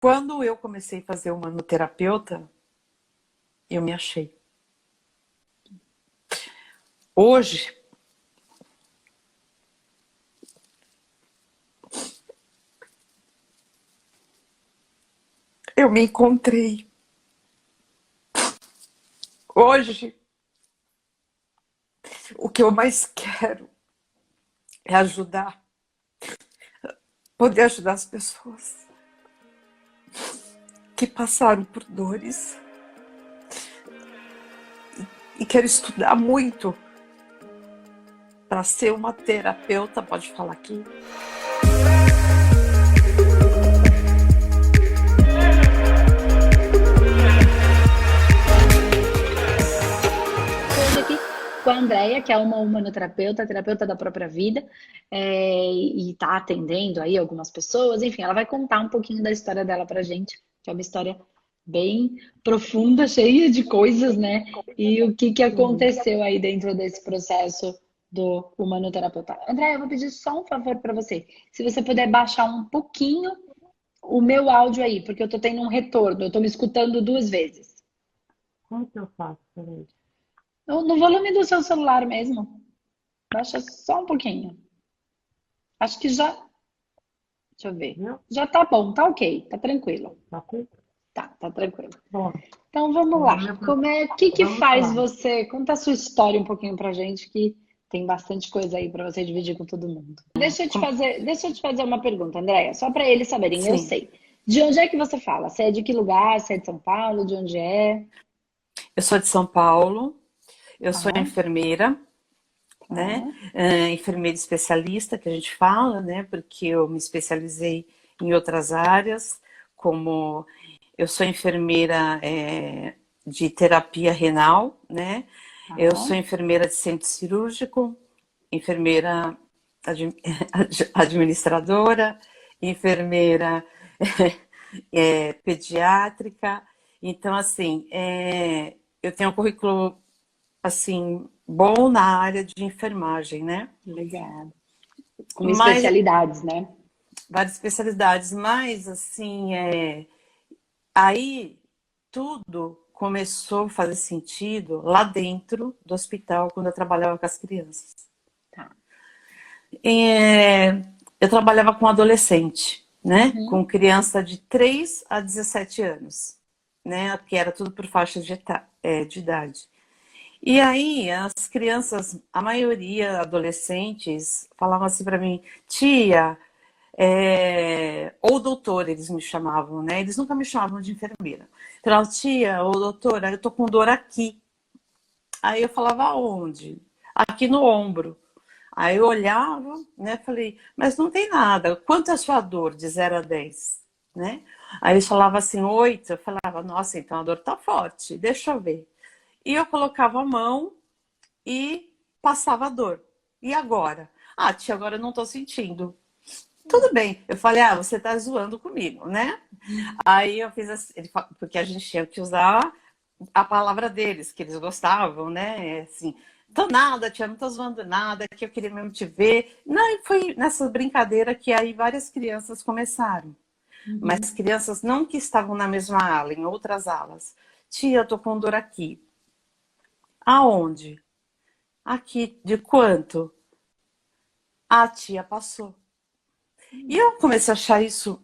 Quando eu comecei a fazer o manoterapeuta, eu me achei. Hoje, eu me encontrei. Hoje, o que eu mais quero é ajudar, poder ajudar as pessoas que passaram por dores. E quero estudar muito para ser uma terapeuta, pode falar aqui. Hoje aqui com a Andrea, que é uma humanoterapeuta, terapeuta da própria vida, e está atendendo aí algumas pessoas. Enfim, ela vai contar um pouquinho da história dela pra gente, que é uma história bem profunda, cheia de coisas, né? E o que que aconteceu aí dentro desse processo do humanoterapeuta. Andrea, eu vou pedir só um favor para você. Se você puder baixar um pouquinho o meu áudio aí, porque eu tô tendo um retorno, eu tô me escutando duas vezes. Como que eu faço? Peraí. No volume do seu celular mesmo. Baixa só um pouquinho. Acho que já. Deixa eu ver. Viu? Já tá bom, tá ok, tá tranquilo. Tá ok? Tá tranquilo. Bom, Então vamos então, lá. O que que vamos faz lá. você? Conta a sua história um pouquinho pra gente, que tem bastante coisa aí pra você dividir com todo mundo. Deixa eu te fazer uma pergunta, Andréia, só pra eles saberem, eu Sim, sei. De onde é que você fala? Você é de que lugar? Você é de São Paulo? De onde é? eu sou de São Paulo, eu sou Tá, enfermeira, né? tá. Enfermeira especialista, que a gente fala, né? Porque eu me especializei em outras áreas, como eu sou enfermeira de terapia renal, né? Eu Tá. sou enfermeira de centro cirúrgico, enfermeira administradora, enfermeira pediátrica. Então, assim, eu tenho um currículo assim bom na área de enfermagem, né? Legal. Com Mas especialidades, né? várias especialidades, mas assim, aí tudo começou a fazer sentido lá dentro do hospital quando eu trabalhava com as crianças. Tá. Eu trabalhava com adolescente, né? Com Uhum. criança de 3 a 17 anos, né? Que era tudo por faixa de idade. E aí, as crianças, a maioria adolescentes, falavam assim para mim, tia, ou doutora, eles me chamavam, né? Eles nunca me chamavam de enfermeira. Falavam, tia, ou doutora, eu tô com dor aqui. Aí eu falava, aonde? Aqui no ombro. Aí eu olhava, né? Falei, mas não tem nada. Quanto é a sua dor de 0 a 10? Né? Aí eles falavam assim, 8. Eu falava, nossa, então a dor tá forte, deixa eu ver. E eu colocava a mão e passava a dor. E agora? Ah, tia, agora eu não tô sentindo. Tudo bem. Eu falei, ah, você tá zoando comigo, né? Aí eu fiz assim, porque a gente tinha que usar a palavra deles, que eles gostavam, né? Assim, tô nada, tia, não tô zoando nada, que eu queria mesmo te ver. Não, e foi nessa brincadeira que aí várias crianças começaram. Mas Uhum. crianças não que estavam na mesma ala, em outras alas. Tia, eu tô com dor aqui. Aonde? Aqui. De quanto? A tia passou. E eu comecei a achar isso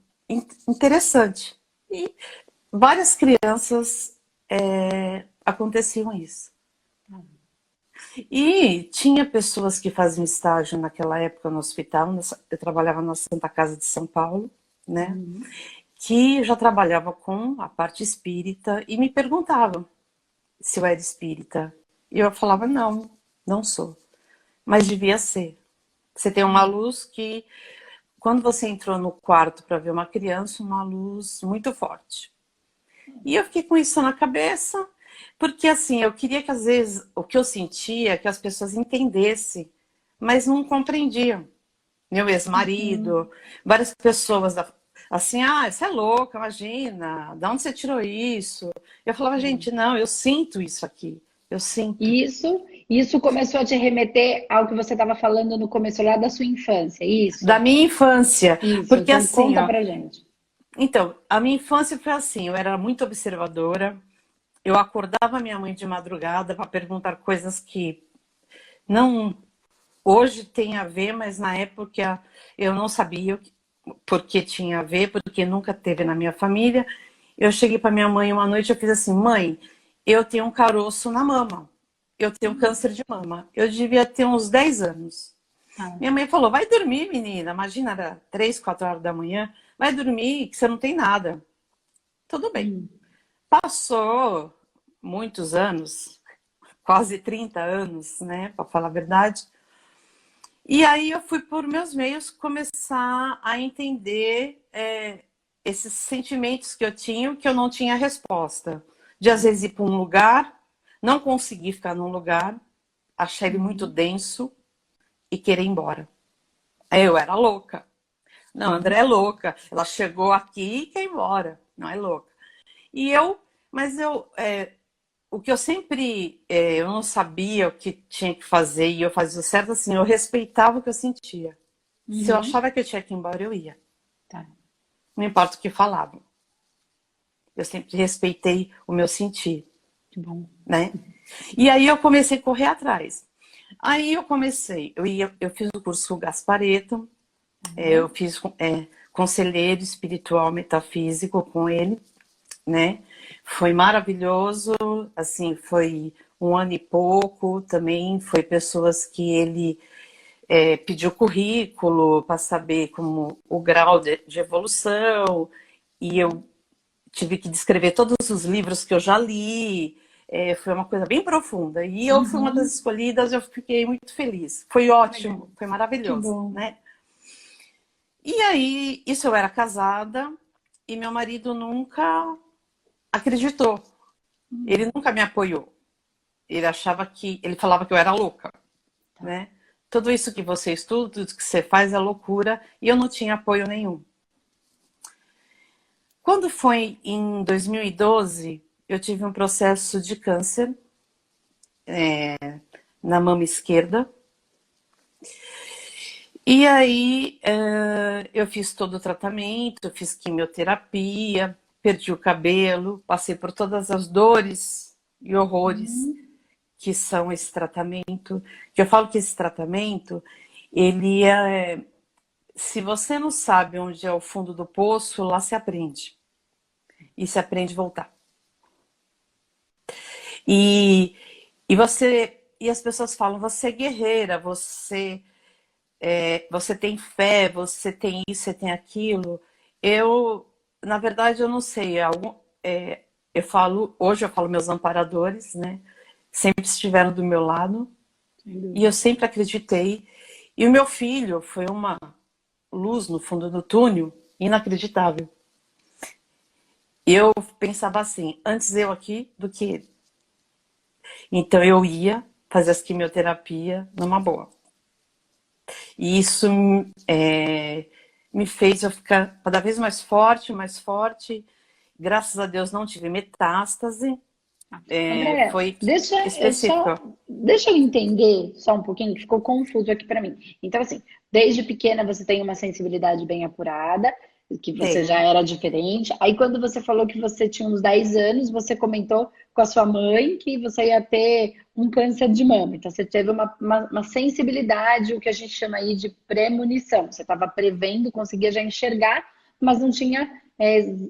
interessante. E várias crianças aconteciam isso. E tinha pessoas que faziam estágio naquela época no hospital, eu trabalhava na Santa Casa de São Paulo, né? Uhum. Que já trabalhava com a parte espírita e me perguntavam se eu era espírita. E eu falava, não, não sou. Mas devia ser. Você tem uma luz que, quando você entrou no quarto para ver uma criança, uma luz muito forte. E eu fiquei com isso na cabeça, porque assim, eu queria que às vezes o que eu sentia, que as pessoas entendessem, mas não compreendiam. Meu ex-marido, Uhum. várias pessoas assim, ah, você é louca, imagina, de onde você tirou isso? Eu falava, gente, não, eu sinto isso aqui, eu sinto. Isso começou a te remeter ao que você estava falando no começo lá da sua infância, Da isso? minha infância, Isso, porque então assim, conta ó, pra gente. Então, a minha infância foi assim, eu era muito observadora, eu acordava minha mãe de madrugada para perguntar coisas que não hoje tem a ver, mas na época eu não sabia porque tinha a ver, porque nunca teve na minha família. Eu cheguei para minha mãe uma noite e eu fiz assim, mãe, eu tenho um caroço na mama, eu tenho câncer de mama. Eu devia ter uns 10 anos. Tá. Minha mãe falou, vai dormir, menina. Imagina, era 3, 4 horas da manhã. Vai dormir, que você não tem nada. Tudo bem. Hum. Passou muitos anos, quase 30 anos, né, para falar a verdade. E aí eu fui por meus meios começar a entender esses sentimentos que eu tinha, que eu não tinha resposta. De às vezes ir para um lugar, não conseguir ficar num lugar, achar ele muito Uhum. denso e querer ir embora. Aí eu era louca. Não, André é louca. Ela chegou aqui e quer ir embora. Não é louca. E eu, mas eu, o que eu sempre, eu não sabia o que tinha que fazer e eu fazia o certo assim, eu respeitava o que eu sentia. Se eu Uhum. achava que eu tinha que ir embora, eu ia. Tá. Não importa o que falavam. Eu sempre respeitei o meu sentir, Que bom. né? E aí eu comecei a correr atrás. Aí eu fiz o curso Gaspareto, eu Uhum. fiz conselheiro espiritual metafísico com ele, né? Foi maravilhoso, assim, foi um ano e pouco também, foi pessoas que ele pediu currículo para saber como o grau de evolução, e eu tive que descrever todos os livros que eu já li, foi uma coisa bem profunda, e eu fui uma das Uhum. escolhidas, eu fiquei muito feliz, foi Legal. ótimo, foi Que maravilhoso, bom. né? E aí, isso eu era casada, e meu marido nunca acreditou, ele nunca me apoiou. Ele falava que eu era louca, Tá. né? Tudo isso que você estuda, tudo que você faz é loucura, e eu não tinha apoio nenhum. Quando foi em 2012, eu tive um processo de câncer na mama esquerda. E aí eu fiz todo o tratamento, eu fiz quimioterapia, perdi o cabelo, passei por todas as dores e horrores Uhum. que são esse tratamento. Que eu falo que esse tratamento, ele é. Se você não sabe onde é o fundo do poço, lá se aprende. E se aprende a voltar. E, e as pessoas falam, você é guerreira, você tem fé, você tem isso, você tem aquilo. Eu, na verdade, eu não sei. Hoje eu falo meus amparadores, né? Sempre estiveram do meu lado Sem e eu dúvida. sempre acreditei. E o meu filho foi uma luz no fundo do túnel inacreditável. Eu pensava assim, antes eu aqui do que ele. Então eu ia fazer as quimioterapia numa boa. E isso me fez eu ficar cada vez mais forte, mais forte. Graças a Deus não tive metástase. Andréia, Foi só específica. deixa eu entender só um pouquinho, que ficou confuso aqui para mim. Então, assim, desde pequena você tem uma sensibilidade bem apurada, que você já Tenho. era diferente. Aí, quando você falou que você tinha uns 10 anos, você comentou com a sua mãe que você ia ter um câncer de mama. Então, você teve uma sensibilidade, o que a gente chama aí de premonição. Você estava prevendo, conseguia já enxergar, mas não tinha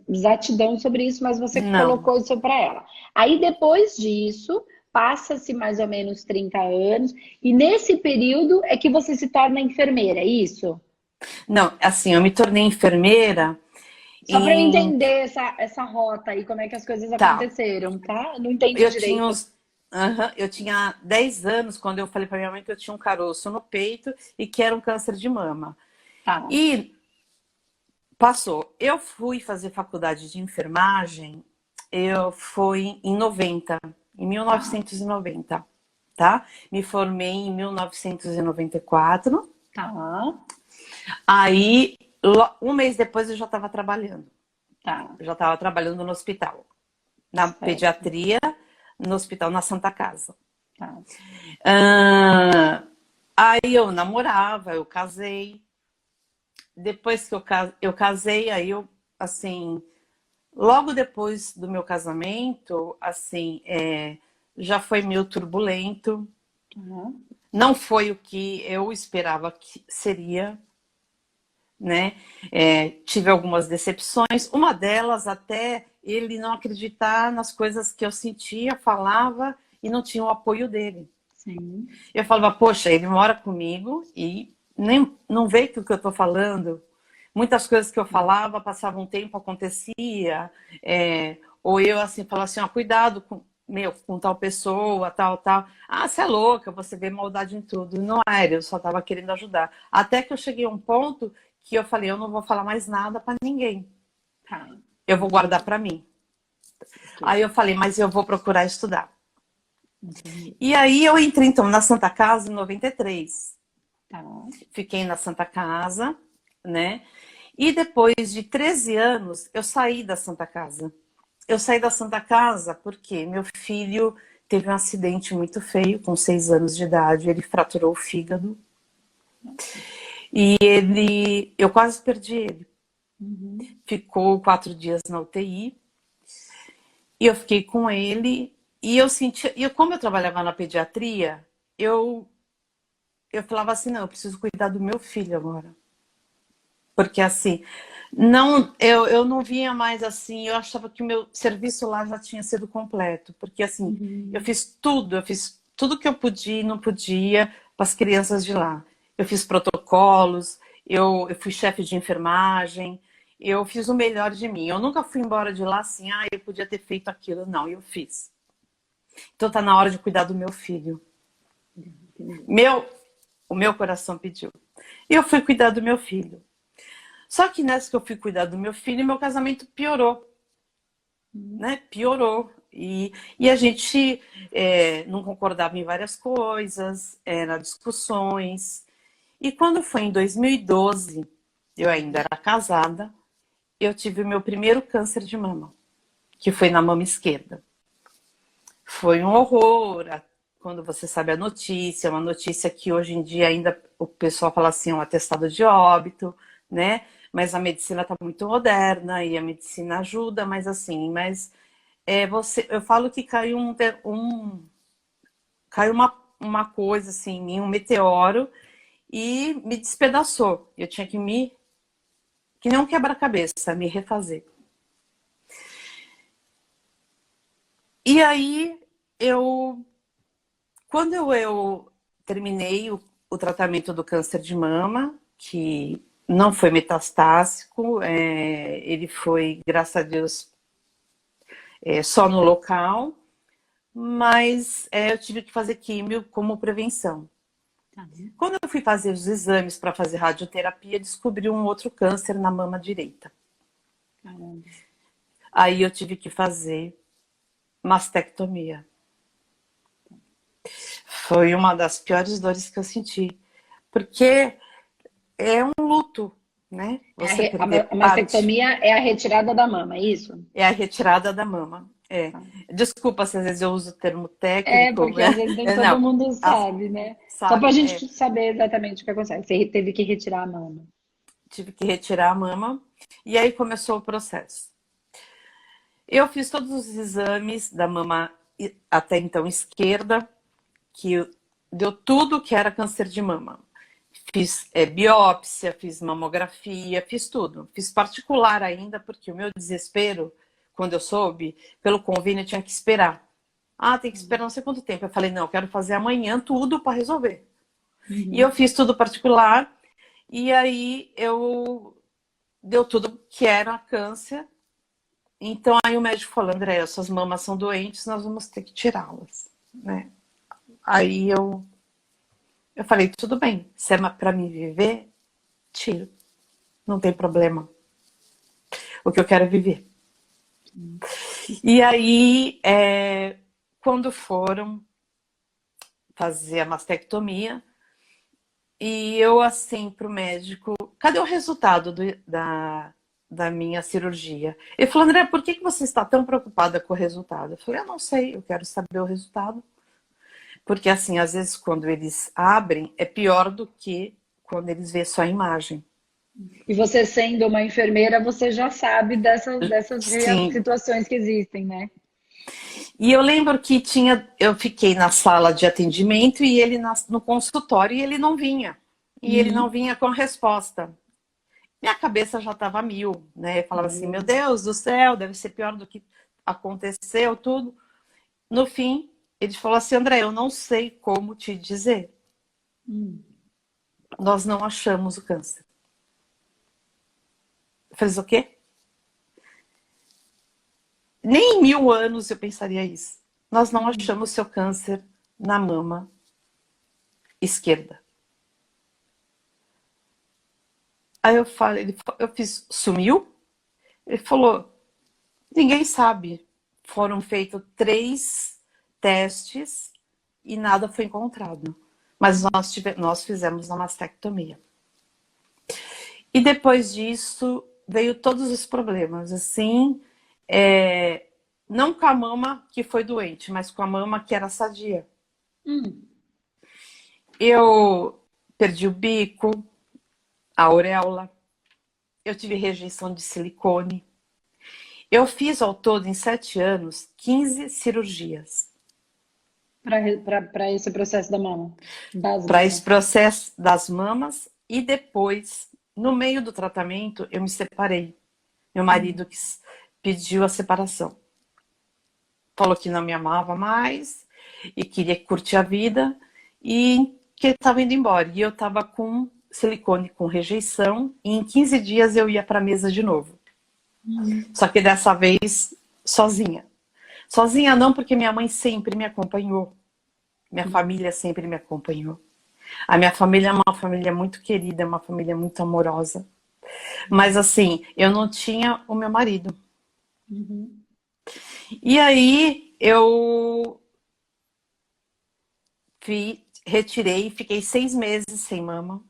exatidão sobre isso, mas você Não. colocou isso para ela. Aí depois disso, passa-se mais ou menos 30 anos, e nesse período é que você se torna enfermeira, é isso? Não, assim, eu me tornei enfermeira Só para eu em. entender essa rota aí, como é que as coisas Tá. aconteceram, tá? Não entendi Eu tinha direito. uns. Aham, eu tinha 10 anos quando eu falei para minha mãe que eu tinha um caroço no peito e que era um câncer de mama. Tá, E passou. Eu fui fazer faculdade de enfermagem, eu fui em 90, em tá, 1990, tá? Me formei em 1994. tá, Aí, um mês depois, eu já estava trabalhando. tá, Eu já estava trabalhando no hospital, na certo, pediatria, no hospital na Santa Casa. tá. Ah, aí eu namorava, eu casei. Depois que eu casei, aí eu assim, logo depois do meu casamento, assim, já foi meio turbulento. Uhum. Não foi o que eu esperava que seria, né? Tive algumas decepções. Uma delas, até ele não acreditar nas coisas que eu sentia, falava e não tinha o apoio dele. Sim. Eu falava, poxa, ele mora comigo e nem, não vê que o que eu estou falando. Muitas coisas que eu falava, passava um tempo, acontecia. Ou eu assim falava assim, ó, cuidado com tal pessoa, tal, tal. Ah, você é louca, você vê maldade em tudo. Não era, eu só estava querendo ajudar. Até que eu cheguei a um ponto que eu falei, eu não vou falar mais nada para ninguém. Tá. Eu vou guardar Entendi. para mim. Ok. Aí eu falei, mas eu vou procurar estudar. Entendi. E aí eu entrei então na Santa Casa em 93. Tá. Fiquei na Santa Casa, né? E depois de 13 anos, eu saí da Santa Casa. Eu saí da Santa Casa porque meu filho teve um acidente muito feio, com 6 anos de idade. Ele fraturou o fígado. Nossa. E eu quase perdi ele. Uhum. Ficou 4 dias na UTI. E eu fiquei com ele. E eu senti. E como eu trabalhava na pediatria, eu, eu falava assim: não, eu preciso cuidar do meu filho agora. Porque assim, não, eu não vinha mais assim, eu achava que o meu serviço lá já tinha sido completo, porque assim, Uhum. eu fiz tudo que eu podia e não podia para as crianças de lá. Eu fiz protocolos, eu fui chefe de enfermagem, eu fiz o melhor de mim. Eu nunca fui embora de lá assim, ah, eu podia ter feito aquilo. Não, eu fiz. Então tá na hora de cuidar do meu filho. Entendi. Meu, o meu coração pediu. E eu fui cuidar do meu filho. Só que nessa que eu fui cuidar do meu filho, meu casamento piorou, Uhum. né? Piorou. E a gente não concordava em várias coisas, era discussões. E quando foi em 2012, eu ainda era casada, eu tive o meu primeiro câncer de mama, que foi na mama esquerda. Foi um horror, quando você sabe a notícia, uma notícia que hoje em dia ainda o pessoal fala assim, um atestado de óbito, né? Mas a medicina está muito moderna e a medicina ajuda, mas assim, eu falo que caiu caiu uma coisa assim, em mim, um meteoro e me despedaçou. Eu tinha que nem um quebra-cabeça, me refazer. E aí eu quando eu terminei o tratamento do câncer de mama, que não foi metastásico, ele foi, graças a Deus, só no local, mas eu tive que fazer químio como prevenção. Tá. Quando eu fui fazer os exames para fazer radioterapia, descobri um outro câncer na mama direita. Caramba. Aí eu tive que fazer mastectomia. Foi uma das piores dores que eu senti, porque é um luto, né? Você perder A parte, mastectomia é a retirada da mama, é isso? é a retirada da mama. Tá. Desculpa se às vezes eu uso o termo técnico, Porque né? às vezes nem todo Não, mundo sabe, né? Só pra sabe, gente saber exatamente o que acontece. Você teve que retirar a mama. tive que retirar a mama e aí começou o processo. Eu fiz todos os exames da mama até então esquerda, que deu tudo que era câncer de mama. Fiz biópsia, fiz mamografia, fiz tudo. Fiz particular ainda, porque o meu desespero, quando eu soube, pelo convênio eu tinha que esperar. Ah, tem que esperar não sei quanto tempo. Eu falei, não, eu quero fazer amanhã tudo para resolver. E eu Uhum. fiz tudo particular, e aí eu deu tudo que era câncer. Então aí o médico falou, André, suas mamas são doentes, nós vamos ter que tirá-las, né? Aí eu falei, tudo bem, se é para mim viver, tiro, não tem problema. O que eu quero é viver. E aí, quando foram fazer a mastectomia, e eu assim pro médico, cadê o resultado da minha cirurgia? Ele falou, André, por que você está tão preocupada com o resultado? Eu falei, eu não sei, eu quero saber o resultado. Porque assim, às vezes quando eles abrem, é pior do que quando eles vêem só a imagem. E você sendo uma enfermeira, você já sabe dessas Sim. situações que existem, né? E eu lembro que eu fiquei na sala de atendimento e ele no consultório e ele não vinha. E ele não Uhum. vinha com resposta. Minha cabeça já estava mil, né? Eu falava assim, meu Uhum. Deus do céu, deve ser pior do que aconteceu, tudo. No fim, ele falou assim, André, eu não sei como te dizer. Nós não achamos o câncer. Eu falei, o quê? Nem em 1000 anos eu pensaria isso. Nós não achamos seu câncer na mama esquerda. Aí eu falei, eu fiz, sumiu? Ele falou, ninguém sabe. Foram feitos 3 testes e nada foi encontrado. Mas nós fizemos uma mastectomia. E depois disso veio todos os problemas, assim, não com a mama que foi doente, mas com a mama que era sadia. Hum. Eu perdi o bico, a auréola, eu tive rejeição de silicone. Eu fiz ao todo, em 7 anos, 15 cirurgias. Para esse processo da mama, das Para esse mamas. processo das mamas e depois, no meio do tratamento, eu me separei. Meu marido pediu a separação. Falou que não me amava mais e queria curtir a vida e que ele estava indo embora. E eu estava com silicone com rejeição e em 15 dias eu ia para a mesa de novo. Uhum. Só que dessa vez sozinha. Sozinha não, porque minha mãe sempre me acompanhou. Minha família sempre me acompanhou. A minha família é uma família muito querida, é uma família muito amorosa. Mas assim, eu não tinha o meu marido. Uhum. E aí eu retirei, fiquei 6 meses sem mama.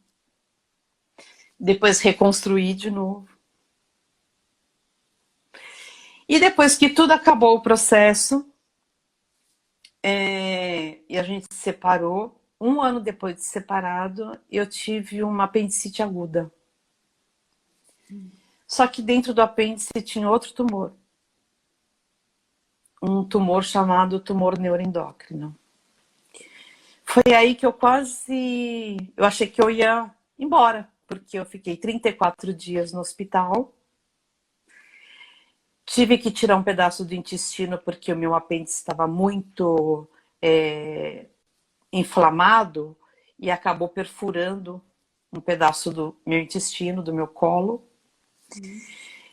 Depois reconstruí de novo. E depois que tudo acabou o processo, e a gente se separou, 1 ano depois de separado, eu tive uma apendicite aguda. Só que dentro do apêndice tinha outro tumor. Um tumor chamado tumor neuroendócrino. Foi aí que eu achei que eu ia embora, porque eu fiquei 34 dias no hospital. Tive que tirar um pedaço do intestino porque o meu apêndice estava muito inflamado e acabou perfurando um pedaço do meu intestino, do meu colo.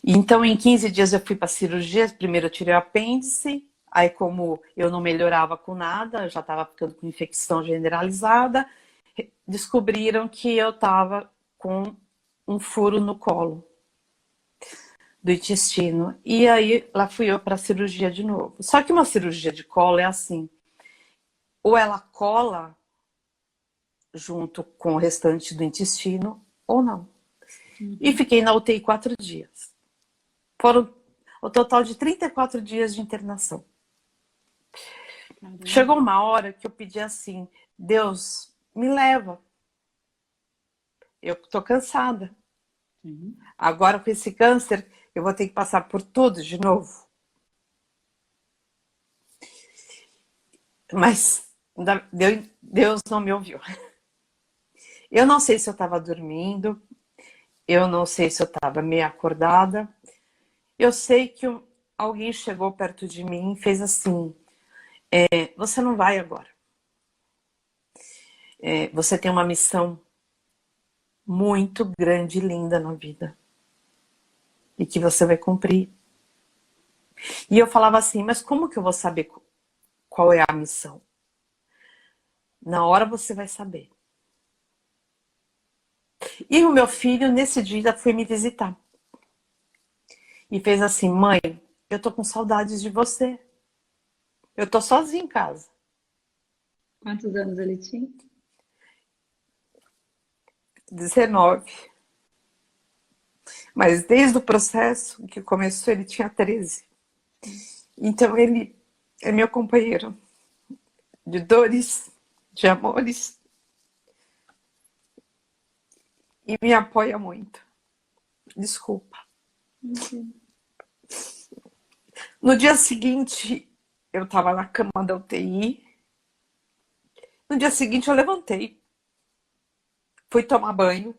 Então, em 15 dias eu fui para a cirurgia. Primeiro eu tirei o apêndice, aí como eu não melhorava com nada, eu já estava ficando com infecção generalizada, descobriram que eu estava com um furo no colo do intestino. E aí lá fui eu para a cirurgia de novo. Só que uma cirurgia de colo é assim, ou ela cola junto com o restante do intestino, ou não. E Uhum. fiquei na UTI 4 dias. Foram o total de 34 dias de internação. Caramba. Chegou uma hora que eu pedi assim, Deus, me leva. Eu tô cansada. Uhum. Agora com esse câncer, eu vou ter que passar por tudo de novo. Mas Deus não me ouviu. Eu não sei se eu estava dormindo, eu não sei se eu estava meio acordada. Eu sei que alguém chegou perto de mim e fez assim: você não vai agora. Você tem uma missão muito grande e linda na vida e que você vai cumprir. E eu falava assim: mas como que eu vou saber qual é a missão? Na hora você vai saber. E o meu filho, nesse dia, foi me visitar. E fez assim: mãe, eu tô com saudades de você. Eu tô sozinha em casa. Quantos anos ele tinha? 19. Mas desde o processo que começou, ele tinha 13. Então ele é meu companheiro de dores, de amores e me apoia muito. Desculpa. No dia seguinte, eu estava na cama da UTI. No dia seguinte, eu levantei. Fui tomar banho.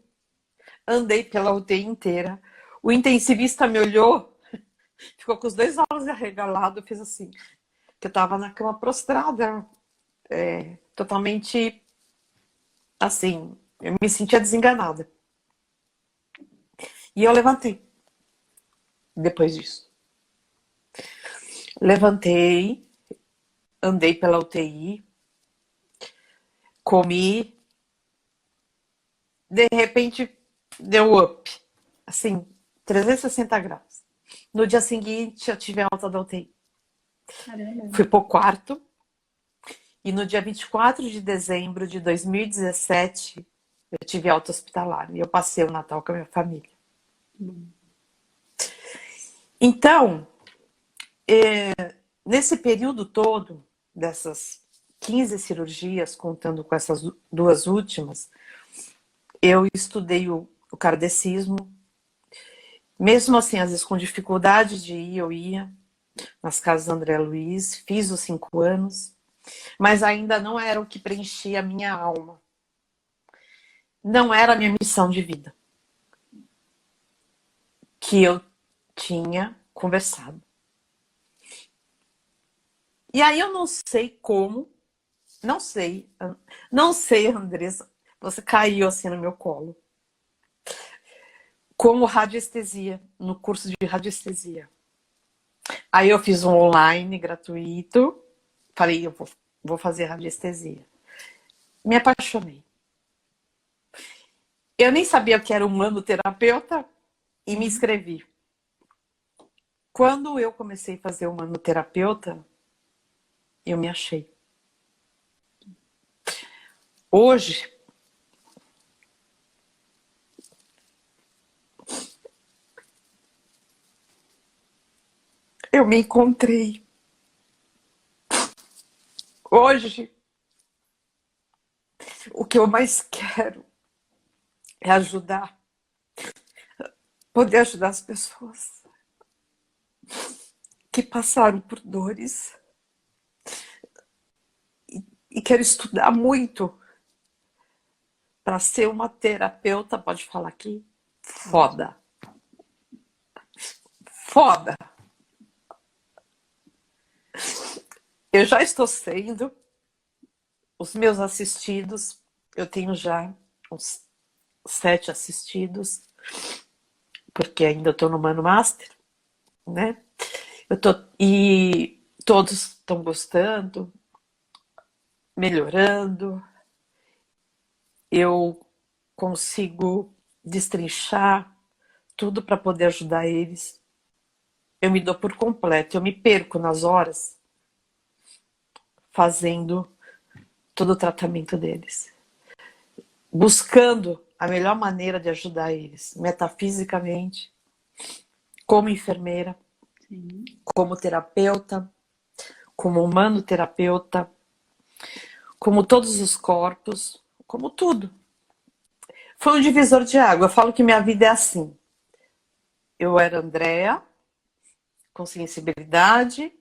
Andei pela UTI inteira. O intensivista me olhou, ficou com os dois olhos arregalados, fez assim. Que eu estava na cama prostrada, totalmente assim. Eu me sentia desenganada. E eu levantei. Depois disso. Levantei, andei pela UTI, comi, de repente deu up, assim, 360 graus. No dia seguinte eu tive alta da UTI. Caramba. Fui pro quarto e no dia 24 de dezembro de 2017 eu tive alta hospitalar e eu passei o Natal com a minha família. Então, nesse período todo, dessas 15 cirurgias, contando com essas duas últimas, eu estudei o kardecismo. Mesmo assim, às vezes com dificuldade de ir, eu ia nas casas do André Luiz, fiz os 5 anos, mas ainda não era o que preenchia a minha alma. Não era a minha missão de vida. Que eu tinha conversado. E aí eu não sei como, não sei, Andressa, você caiu assim no meu colo. Como radiestesia, no curso de radiestesia. Aí eu fiz um online gratuito, falei, eu vou fazer radiestesia. Me apaixonei. Eu nem sabia que era humanoterapeuta e me inscrevi. Quando eu comecei a fazer humanoterapeuta, eu me achei. Hoje, eu me encontrei. Hoje, o que eu mais quero é ajudar, poder ajudar as pessoas que passaram por dores e quero estudar muito para ser uma terapeuta, pode falar aqui, foda. Foda. Eu já estou sendo, os meus assistidos, eu tenho já uns 7 assistidos, porque ainda estou no Mano Master, né? E todos estão gostando, melhorando. Eu consigo destrinchar tudo para poder ajudar eles. Eu me dou por completo, eu me perco nas horas fazendo todo o tratamento deles, buscando a melhor maneira de ajudar eles, metafisicamente, como enfermeira, Sim. como terapeuta, como humanoterapeuta, como todos os corpos, como tudo. Foi um divisor de água. Eu falo que minha vida é assim. Eu era Andréa, com sensibilidade.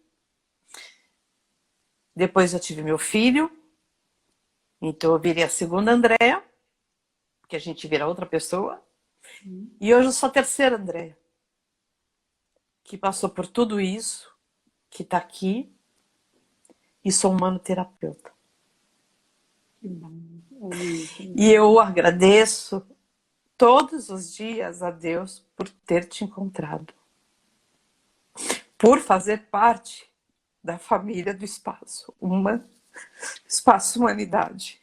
Depois eu tive meu filho. Então eu virei a segunda Andréa, que a gente vira outra pessoa. E hoje eu sou a terceira Andréa, que passou por tudo isso, que está aqui, e sou humanoterapeuta. E eu agradeço todos os dias a Deus por ter te encontrado, por fazer parte da família do Espaço Espaço Humanidade.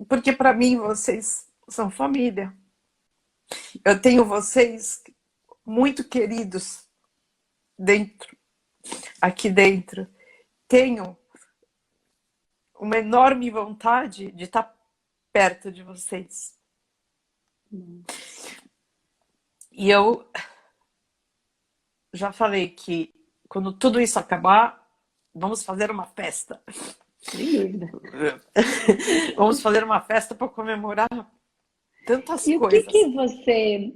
Porque para mim vocês são família. Eu tenho vocês muito queridos aqui dentro. Tenho uma enorme vontade de estar perto de vocês. E eu já falei que quando tudo isso acabar, vamos fazer uma festa. Sem dúvida. Vamos fazer uma festa para comemorar tantas E coisas.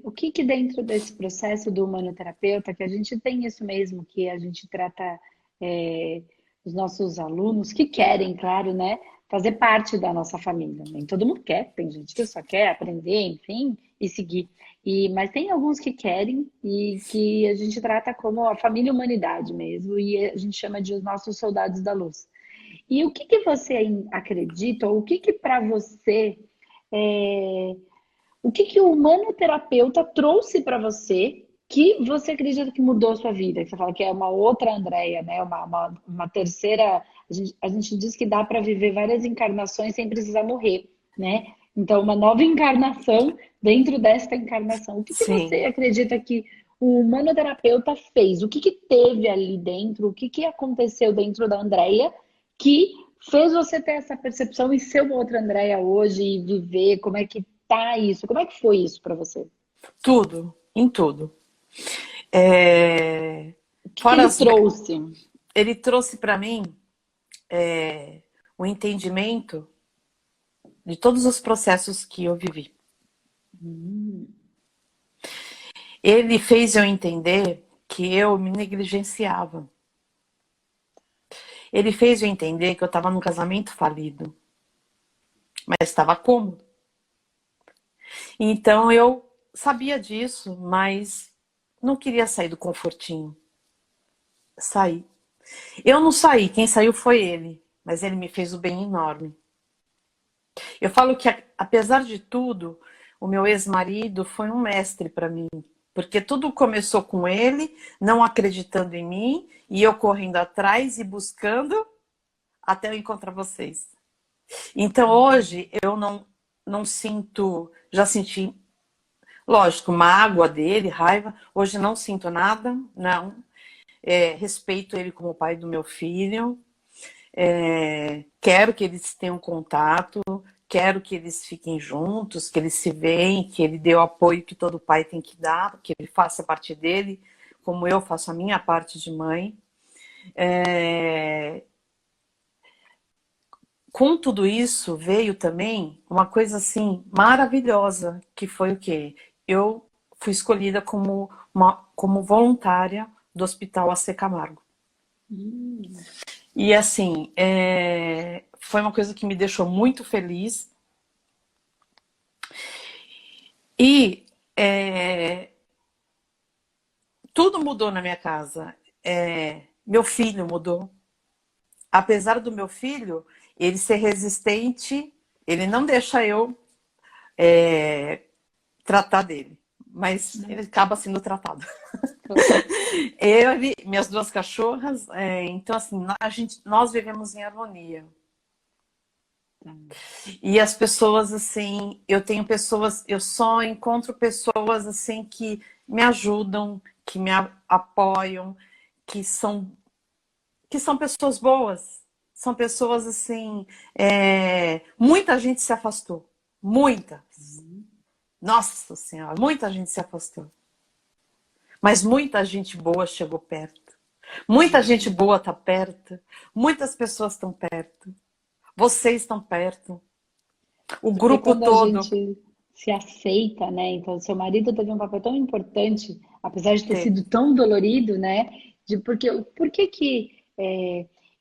o que que dentro desse processo do humanoterapeuta, que a gente tem isso mesmo, que a gente trata é, os nossos alunos que querem, claro, né, fazer parte da nossa família. Nem todo mundo quer, tem gente que só quer aprender, enfim, e seguir. Mas tem alguns que querem e que a gente trata como a família humanidade mesmo, e a gente chama de os nossos soldados da luz. E o que que você acredita, ou o que que para você é, o que que o humanoterapeuta trouxe para você que você acredita que mudou a sua vida? Que você fala que é uma outra Andréia, né? Uma terceira. A gente diz que dá para viver várias encarnações sem precisar morrer, né? Então, uma nova encarnação dentro desta encarnação. O que que Sim, você acredita que o humanoterapeuta fez? O que que teve ali dentro? O que que aconteceu dentro da Andréia que fez você ter essa percepção e ser uma outra Andréia hoje e viver? Como é que tá isso? Como é que foi isso para você? tudo, em tudo. É, O que que Fora ele as... trouxe? Ele trouxe para mim o entendimento de todos os processos que eu vivi. Ele fez eu entender que eu me negligenciava. Ele fez eu entender que eu estava num casamento falido, mas estava cômodo. Então eu sabia disso, mas não queria sair do confortinho. Saí. Eu não saí, quem saiu foi ele, mas ele me fez o bem enorme. Eu falo que, apesar de tudo, o meu ex-marido foi um mestre para mim, porque tudo começou com ele, não acreditando em mim, e eu correndo atrás e buscando até eu encontrar vocês. Então hoje eu não sinto, já senti, lógico, mágoa dele, raiva, hoje não sinto nada, não. Respeito ele como pai do meu filho, quero que eles tenham contato, quero que eles fiquem juntos, que eles se veem, que ele dê o apoio que todo pai tem que dar, que ele faça a parte dele, como eu faço a minha parte de mãe. É, Com tudo isso veio também uma coisa assim maravilhosa, que foi o quê? Eu fui escolhida como voluntária do Hospital AC Camargo. E assim, foi uma coisa que me deixou muito feliz. E tudo mudou na minha casa. Meu filho mudou. Apesar do meu filho, ele ser resistente, ele não deixa eu tratar dele. Mas ele acaba sendo tratado. Minhas duas cachorras, então assim, nós vivemos em harmonia. E as pessoas, assim, eu só encontro pessoas, assim, que me ajudam, que me apoiam, que são, que são pessoas boas. São pessoas, assim, muita gente se afastou. Muita. Nossa Senhora, muita gente se afastou. Mas muita gente boa chegou perto. Muita gente boa está perto. Muitas pessoas estão perto. Vocês estão perto. O Porque grupo quando a todo gente se aceita, né? Então, seu marido teve um papel tão importante, apesar de ter teve. sido tão dolorido, né? Por que que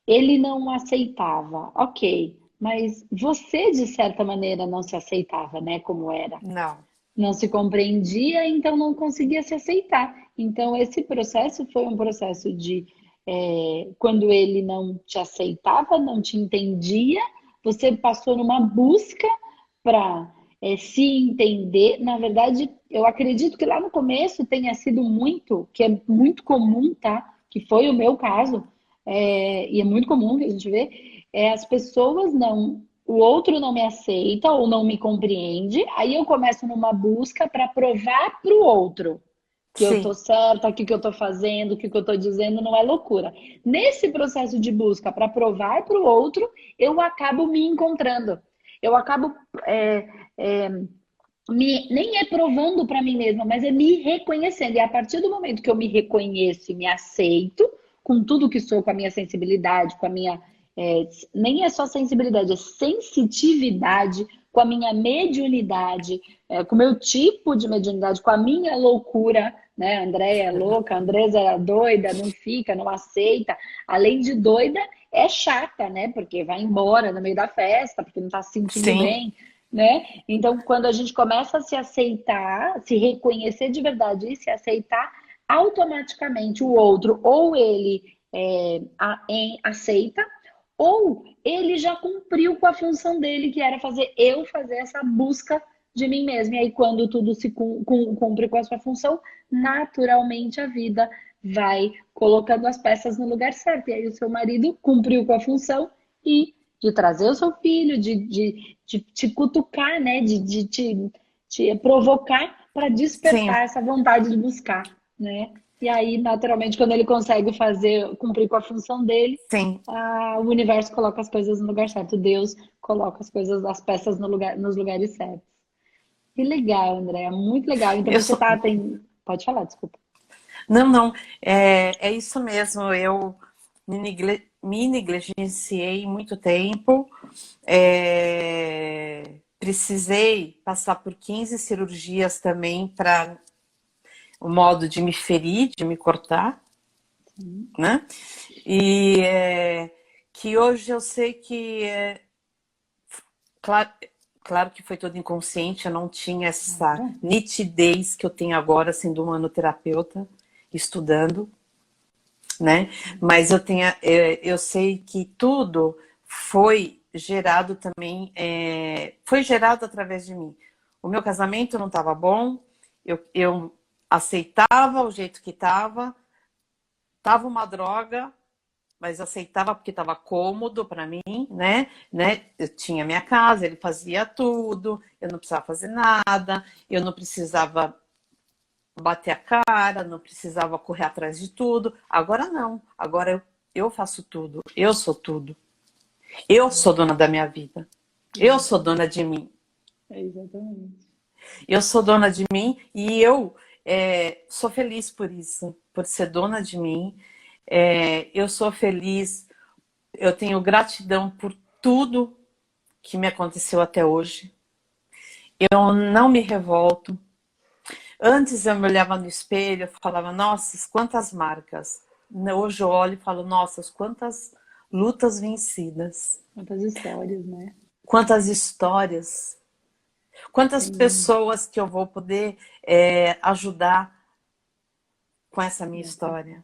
ele não aceitava? Ok, mas você, de certa maneira, não se aceitava, né? Como era. Não. Não se compreendia, então não conseguia se aceitar. Então, esse processo foi um processo de quando ele não te aceitava, não te entendia, você passou numa busca para se entender. Na verdade, eu acredito que lá no começo tenha sido muito, que é muito comum, tá? Que foi o meu caso, e é muito comum que a gente vê, as pessoas não o outro não me aceita ou não me compreende, aí eu começo numa busca para provar para o outro que eu tô Sim. certa, que eu tô fazendo, que o que eu tô dizendo não é loucura. Nesse processo de busca para provar para o outro, eu acabo me encontrando. Eu acabo é, é, nem é provando para mim mesma, mas é me reconhecendo. E a partir do momento que eu me reconheço e me aceito, com tudo que sou, com a minha sensibilidade, com a minha. Nem é só sensibilidade, é sensitividade, com a minha mediunidade, com o meu tipo de mediunidade, com a minha loucura, né? A Andréia é louca, a Andresa é doida, não fica, não aceita. Além de doida, é chata, né? Porque vai embora no meio da festa, porque não tá se sentindo Sim, bem, né? Então, quando a gente começa a se aceitar, se reconhecer de verdade e se aceitar, automaticamente o outro, ou ele aceita, ou ele já cumpriu com a função dele, que era fazer essa busca de mim mesmo. E aí, quando tudo se cumpre com a sua função, naturalmente a vida vai colocando as peças no lugar certo. E aí, o seu marido cumpriu com a função e de trazer o seu filho, de te cutucar, né? De te provocar para sim, despertar essa vontade de buscar, né? E aí, naturalmente, quando ele consegue cumprir com a função dele, sim. o universo coloca as coisas no lugar certo. Deus coloca as peças no lugar, nos lugares certos. Que legal, Andréa, muito legal. Então Eu você sou. Pode falar, desculpa. Não, não, é isso mesmo. Eu me negligenciei muito tempo. Precisei passar por 15 cirurgias também para o modo de me ferir, de me cortar, Sim, né? E que hoje eu sei que, claro, claro que foi todo inconsciente, eu não tinha essa claro. nitidez que eu tenho agora, sendo humanoterapeuta, estudando, né? Mas eu sei que tudo foi gerado também, foi gerado através de mim. O meu casamento não estava bom, eu aceitava o jeito que estava uma droga, mas aceitava porque estava cômodo para mim, né? Eu tinha minha casa, ele fazia tudo, eu não precisava fazer nada, eu não precisava bater a cara, não precisava correr atrás de tudo. Agora não, agora eu faço tudo, eu sou tudo. Eu sou dona da minha vida. Eu sou dona de mim. Exatamente. Eu sou dona de mim e eu sou feliz por isso, por ser dona de mim. Eu sou feliz, eu tenho gratidão por tudo que me aconteceu até hoje. Eu não me revolto. Antes eu me olhava no espelho e falava, nossa, quantas marcas. Hoje eu olho e falo, nossa, quantas lutas vencidas. Quantas histórias, né? Quantas histórias. Quantas Sim. pessoas que eu vou poder ajudar com essa minha história.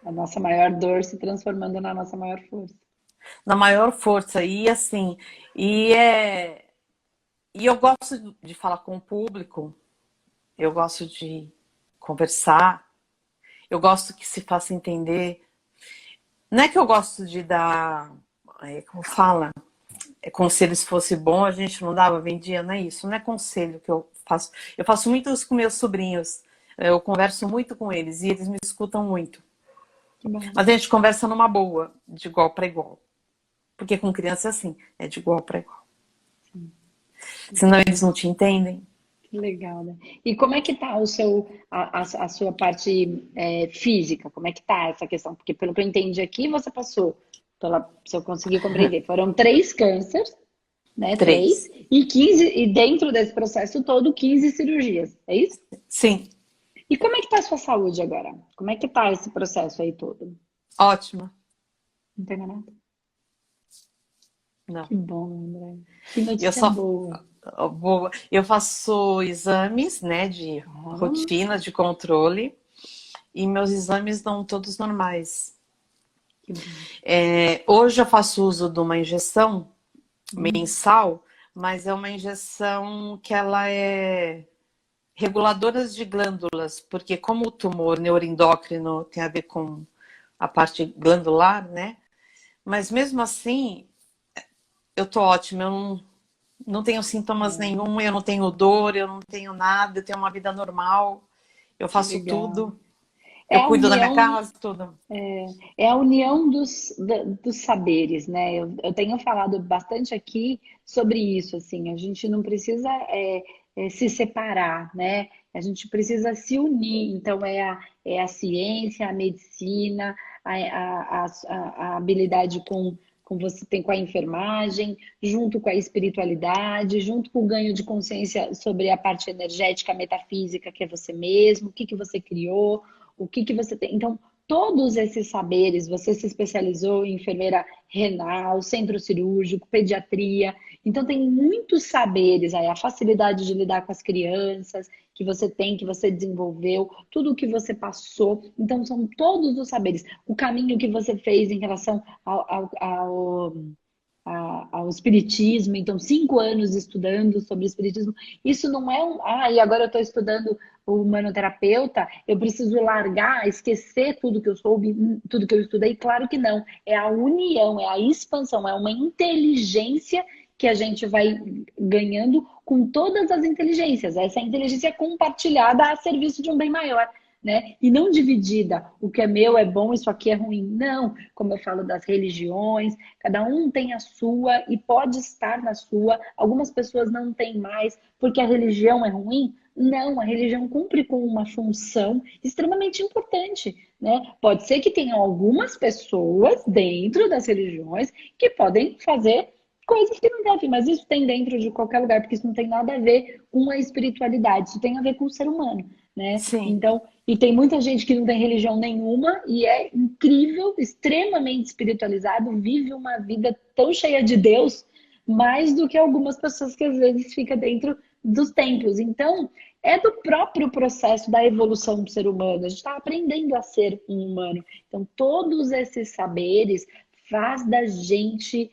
A nossa maior dor se transformando na nossa maior força. Na maior força. E assim, e, é, e eu gosto de falar com o público, eu gosto de conversar, eu gosto que se faça entender. Não é que eu gosto de dar, como fala, conselho se fosse bom, a gente não dava, vendia, não é isso. Não é conselho que eu faço. Eu faço muito isso com meus sobrinhos. Eu converso muito com eles e eles me escutam muito. Que bom. Mas a gente conversa numa boa, de igual para igual. Porque com criança é assim, é de igual para igual. Senão eles não te entendem. Que legal, né? E como é que tá a sua parte física? Como é que tá essa questão? Porque pelo que eu entendi aqui, você passou, se eu conseguir compreender, foram 3 cânceres, né? Três, 3. e 15, e dentro desse processo todo, 15 cirurgias, é isso? Sim, E como é que tá a sua saúde agora? Como é que tá esse processo aí todo? ótima. Não tem mais nada? Não. Que bom, André. Que Eu notícia só boa. eu faço exames, né, de Ah, rotina, de controle, e meus exames dão todos normais. que bom. Hoje eu faço uso de uma injeção Hum, mensal, mas é uma injeção que ela é reguladora de glândulas, porque como o tumor neuroendócrino tem a ver com a parte glandular, né? Mas mesmo assim, eu tô ótima, eu não tenho sintomas nenhum, eu não tenho dor, eu não tenho nada, eu tenho uma vida normal, eu que faço legal. tudo, É eu a cuido da minha união casa, tudo. É a união dos saberes, né? Eu tenho falado bastante aqui sobre isso, assim, a gente não precisa se separar, né? A gente precisa se unir. Então, é a ciência, a medicina, a habilidade com você tem com a enfermagem, junto com a espiritualidade, junto com o ganho de consciência sobre a parte energética, metafísica, que é você mesmo, o que que você criou, o que que você tem. Então, todos esses saberes, você se especializou em enfermeira renal, centro cirúrgico, pediatria. Então, tem muitos saberes aí, a facilidade de lidar com as crianças que você tem, que você desenvolveu, tudo o que você passou. Então, são todos os saberes. O caminho que você fez em relação ao espiritismo, então 5 anos estudando sobre espiritismo, isso não é e agora eu estou estudando o humanoterapeuta, eu preciso largar, esquecer tudo que eu soube, tudo que eu estudei, claro que não, é a união, é a expansão, é uma inteligência que a gente vai ganhando com todas as inteligências, essa inteligência é compartilhada a serviço de um bem maior, né? E não dividida, o que é meu é bom, isso aqui é ruim. Não, como eu falo das religiões, cada um tem a sua e pode estar na sua. Algumas pessoas não têm mais porque a religião é ruim. Não, a religião cumpre com uma função extremamente importante, né? Pode ser que tenham algumas pessoas dentro das religiões que podem fazer coisas que não devem, mas isso tem dentro de qualquer lugar, porque isso não tem nada a ver com a espiritualidade, isso tem a ver com o ser humano, né? Sim. Então, e tem muita gente que não tem religião nenhuma e é incrível, extremamente espiritualizado, vive uma vida tão cheia de Deus, mais do que algumas pessoas que às vezes fica dentro dos templos. Então, é do próprio processo da evolução do ser humano. A gente está aprendendo a ser um humano. Então, todos esses saberes faz da gente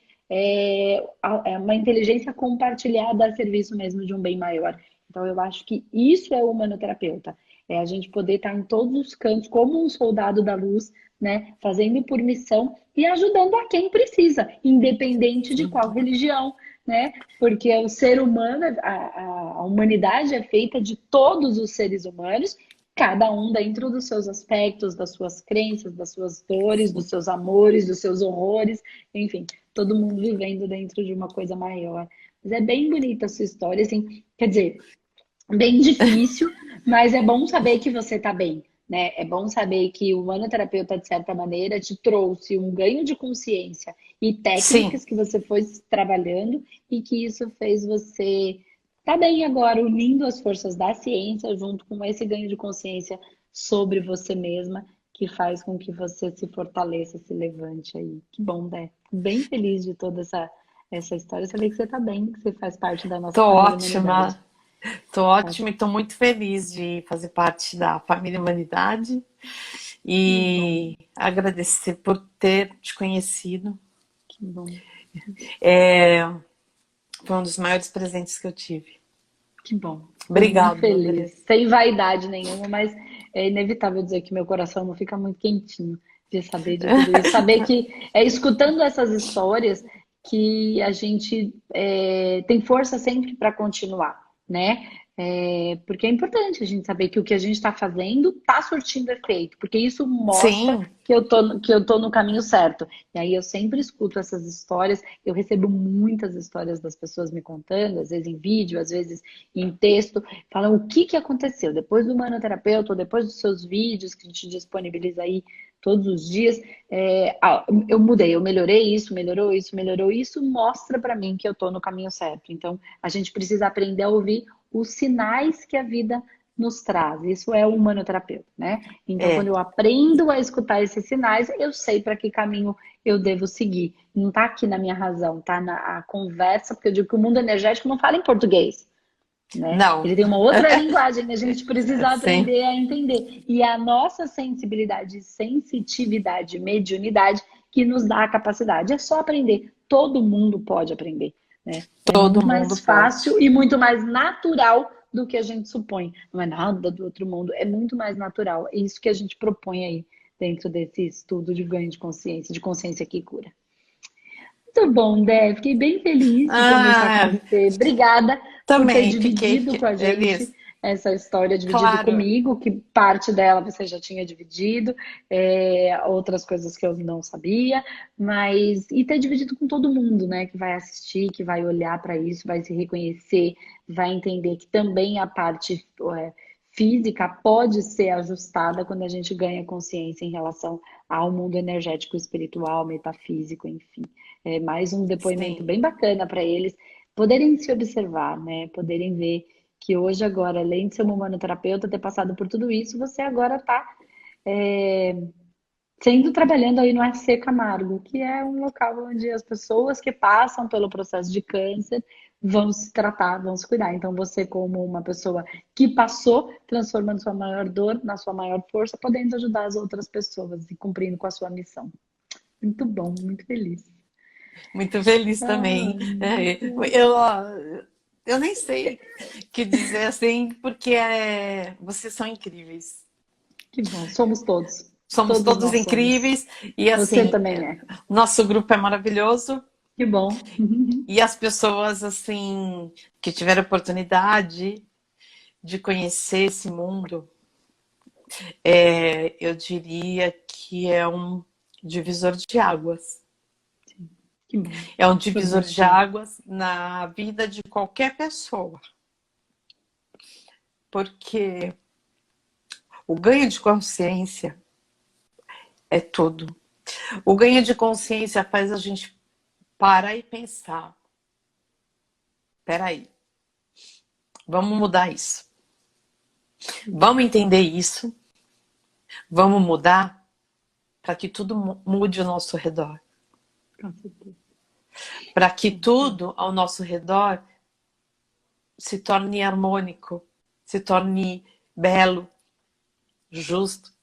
uma inteligência compartilhada a serviço mesmo de um bem maior. Então, eu acho que isso é o humanoterapeuta. É a gente poder estar em todos os cantos, como um soldado da luz, né? Fazendo por missão e ajudando a quem precisa, independente de qual religião, né? Porque o ser humano, a humanidade é feita de todos os seres humanos, cada um dentro dos seus aspectos, das suas crenças, das suas dores, dos seus amores, dos seus horrores, enfim, todo mundo vivendo dentro de uma coisa maior. Mas é bem bonita a sua história, assim, quer dizer, bem difícil, mas é bom saber que você está bem, né? É bom saber que o humanoterapeuta, de certa maneira, te trouxe um ganho de consciência e Sim. técnicas que você foi trabalhando e que isso fez você estar bem agora, unindo as forças da ciência junto com esse ganho de consciência sobre você mesma, que faz com que você se fortaleça, se levante aí. Que bom, né? Bem feliz de toda essa história. Saber que você está bem, que você faz parte da nossa Tô família humanidade. ótima. Tô ótima e tô muito feliz de fazer parte da família Humanidade Que bom, e agradecer por ter te conhecido. que bom, Foi um dos maiores presentes que eu tive. que bom. Fico muito Obrigado, feliz. Andressa. Sem vaidade nenhuma, mas é inevitável dizer que meu coração não fica muito quentinho de saber de tudo isso. Saber que é escutando essas histórias que a gente tem força sempre para continuar, né? Porque é importante a gente saber que o que a gente está fazendo está surtindo efeito, porque isso mostra Sim, que eu tô no caminho certo. E aí eu sempre escuto essas histórias, eu recebo muitas histórias das pessoas me contando, às vezes em vídeo, às vezes em texto, falam o que que aconteceu depois do manoterapeuta, ou depois dos seus vídeos que a gente disponibiliza aí todos os dias. Eu mudei, eu melhorei isso, melhorou isso, mostra para mim que eu tô no caminho certo. Então, a gente precisa aprender a ouvir os sinais que a vida nos traz. Isso é o humanoterapeuta, né? Então, quando é. eu aprendo a escutar esses sinais, eu sei para que caminho eu devo seguir. Não está aqui na minha razão, tá na conversa, porque eu digo que o mundo energético não fala em português, né? Não, Ele tem uma outra linguagem, a gente precisa sim, aprender a entender. E a nossa sensibilidade, sensitividade, mediunidade que nos dá a capacidade. É só aprender. Todo mundo pode aprender, né? É todo muito mundo mais fácil pode. e muito mais natural do que a gente supõe. Não é nada do outro mundo, é muito mais natural. É isso que a gente propõe aí dentro desse estudo de ganho de consciência que cura. Muito bom, Dé. Fiquei bem feliz de conversar com Ah, você. Obrigada por ter também fiquei dividido com a gente feliz. essa história, dividido Claro, comigo, que parte dela você já tinha dividido, outras coisas que eu não sabia, mas e ter dividido com todo mundo, né? Que vai assistir, que vai olhar para isso, vai se reconhecer, vai entender que também a parte física pode ser ajustada quando a gente ganha consciência em relação ao mundo energético, espiritual, metafísico, enfim. É mais um depoimento Sim, bem bacana para eles poderem se observar, né? Poderem ver que hoje, agora, além de ser uma humanoterapeuta, ter passado por tudo isso, você agora está sendo trabalhando aí no AC Camargo, que é um local onde as pessoas que passam pelo processo de câncer vão se tratar, vão se cuidar. Então, você, como uma pessoa que passou, transformando sua maior dor na sua maior força, podendo ajudar as outras pessoas e cumprindo com a sua missão. Muito bom, muito feliz. muito feliz também. É, eu nem sei o que dizer assim, porque vocês são incríveis. Que bom, somos todos. Somos Todos todos nós somos. incríveis e Você assim, também é. nosso grupo é maravilhoso Que bom. e as pessoas assim que tiveram oportunidade de conhecer esse mundo, eu diria que é um divisor de águas. Que bom. É um Foi divisor muito de bom. águas na vida de qualquer pessoa, porque o ganho de consciência é tudo. O ganho de consciência faz a gente parar e pensar. Peraí, vamos mudar isso. Vamos entender isso. Vamos mudar para que tudo mude ao nosso redor. Com certeza. Para que tudo ao nosso redor se torne harmônico, se torne belo, justo,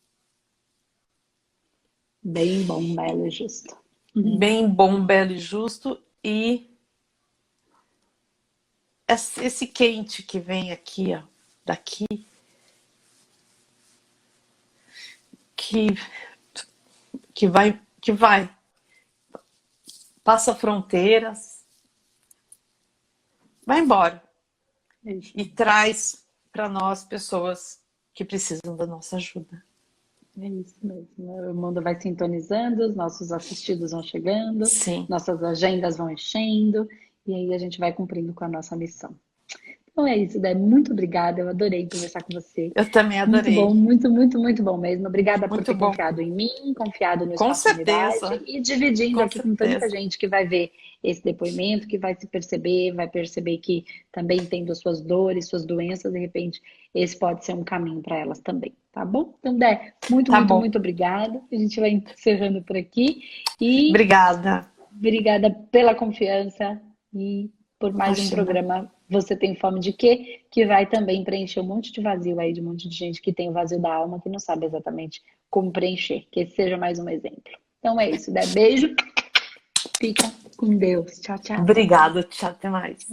Bem bom, belo e justo. bem bom, belo e justo. E esse quente que vem aqui, ó, daqui, que, que vai, passa fronteiras, vai embora É isso, e traz para nós pessoas que precisam da nossa ajuda. é isso mesmo. O mundo vai sintonizando, os nossos assistidos vão chegando, Sim, nossas agendas vão enchendo, e aí a gente vai cumprindo com a nossa missão. Então é isso, Dé. Muito obrigada. Eu adorei conversar com você. eu também Muito bom, adorei. muito, muito, muito bom mesmo. Obrigada por Muito ter bom. confiado em mim, confiado no Com Espaço Unidade certeza, e dividindo com aqui com tanta certeza. gente que vai ver esse depoimento, que vai perceber que também tendo suas dores, suas doenças, de repente esse pode ser um caminho para elas também, tá bom? Então, Dé, muito, Tá muito, bom. muito obrigada. A gente vai encerrando por aqui e Obrigada. obrigada pela confiança e por mais um Imagina. programa Você Tem Fome de Quê? Que vai também preencher um monte de vazio aí, de um monte de gente que tem o vazio da alma, que não sabe exatamente como preencher. Que esse seja mais um exemplo. Então é isso, dá beijo, fica com Deus. Tchau, tchau. Obrigada. Tchau, até mais.